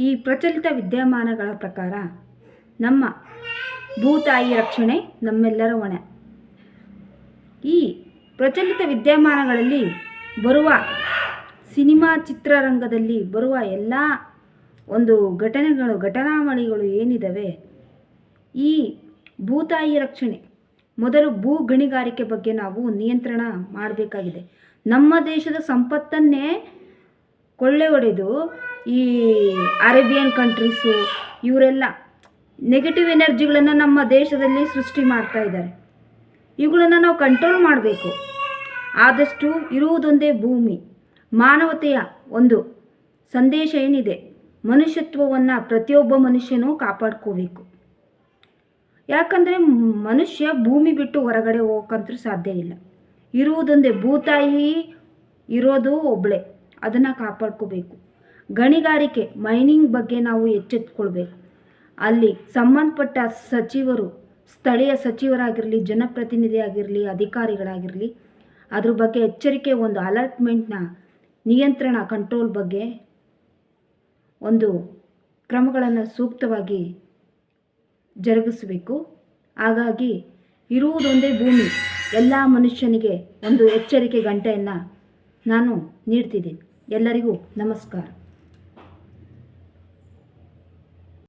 ಈ ಪ್ರಚಲಿತ ವಿದ್ಯಮಾನಗಳ ಪ್ರಕಾರ ನಮ್ಮ ಭೂತಾಯಿ ರಕ್ಷಣೆ ನಮ್ಮೆಲ್ಲರ ಹೊಣೆ. ಈ ಪ್ರಚಲಿತ ವಿದ್ಯಮಾನಗಳಲ್ಲಿ ಬರುವ ಸಿನಿಮಾ ಚಿತ್ರರಂಗದಲ್ಲಿ ಬರುವ ಎಲ್ಲ ಒಂದು ಘಟನಾವಳಿಗಳು ಏನಿದ್ದಾವೆ, ಈ ಭೂತಾಯಿ ರಕ್ಷಣೆ ಮೊದಲು ಭೂ ಗಣಿಗಾರಿಕೆ ಬಗ್ಗೆ ನಾವು ನಿಯಂತ್ರಣ ಮಾಡಬೇಕಾಗಿದೆ. ನಮ್ಮ ದೇಶದ ಸಂಪತ್ತನ್ನೇ ಕೊಳ್ಳೆ ಹೊಡೆದು ಈ ಅರೇಬಿಯನ್ ಕಂಟ್ರೀಸು ಇವರೆಲ್ಲ ನೆಗೆಟಿವ್ ಎನರ್ಜಿಗಳನ್ನು ನಮ್ಮ ದೇಶದಲ್ಲಿ ಸೃಷ್ಟಿ ಮಾಡ್ತಾ ಇದ್ದಾರೆ. ಇವುಗಳನ್ನು ನಾವು ಕಂಟ್ರೋಲ್ ಮಾಡಬೇಕು. ಆದಷ್ಟು ಇರುವುದೊಂದೇ ಭೂಮಿ. ಮಾನವತೆಯ ಒಂದು ಸಂದೇಶ ಏನಿದೆ, ಮನುಷ್ಯತ್ವವನ್ನು ಪ್ರತಿಯೊಬ್ಬ ಮನುಷ್ಯನೂ ಕಾಪಾಡ್ಕೋಬೇಕು. ಯಾಕಂದರೆ ಮನುಷ್ಯ ಭೂಮಿ ಬಿಟ್ಟು ಹೊರಗಡೆ ಹೋಗೋಕ್ಕಂತೂ ಸಾಧ್ಯ ಇಲ್ಲ. ಇರುವುದೊಂದೇ ಭೂತಾಯಿ, ಇರೋದು ಒಬ್ಬಳೇ, ಅದನ್ನು ಕಾಪಾಡ್ಕೋಬೇಕು. ಗಣಿಗಾರಿಕೆ ಮೈನಿಂಗ್ ಬಗ್ಗೆ ನಾವು ಎಚ್ಚೆತ್ತುಕೊಳ್ಬೇಕು. ಅಲ್ಲಿ ಸಂಬಂಧಪಟ್ಟ ಸಚಿವರು, ಸ್ಥಳೀಯ ಸಚಿವರಾಗಿರಲಿ, ಜನಪ್ರತಿನಿಧಿ ಆಗಿರಲಿ, ಅಧಿಕಾರಿಗಳಾಗಿರಲಿ, ಅದ್ರ ಬಗ್ಗೆ ಎಚ್ಚರಿಕೆ, ಒಂದು ಅಲರ್ಟ್ಮೆಂಟ್ನ ನಿಯಂತ್ರಣ, ಕಂಟ್ರೋಲ್ ಬಗ್ಗೆ ಒಂದು ಕ್ರಮಗಳನ್ನು ಸೂಕ್ತವಾಗಿ ಜರುಗಿಸಬೇಕು. ಹಾಗಾಗಿ ಇರುವುದೊಂದೇ ಭೂಮಿ, ಎಲ್ಲ ಮನುಷ್ಯನಿಗೆ ಒಂದು ಎಚ್ಚರಿಕೆ ಗಂಟೆಯನ್ನು ನಾನು ನೀಡ್ತಿದ್ದೀನಿ. ಎಲ್ಲರಿಗೂ ನಮಸ್ಕಾರ.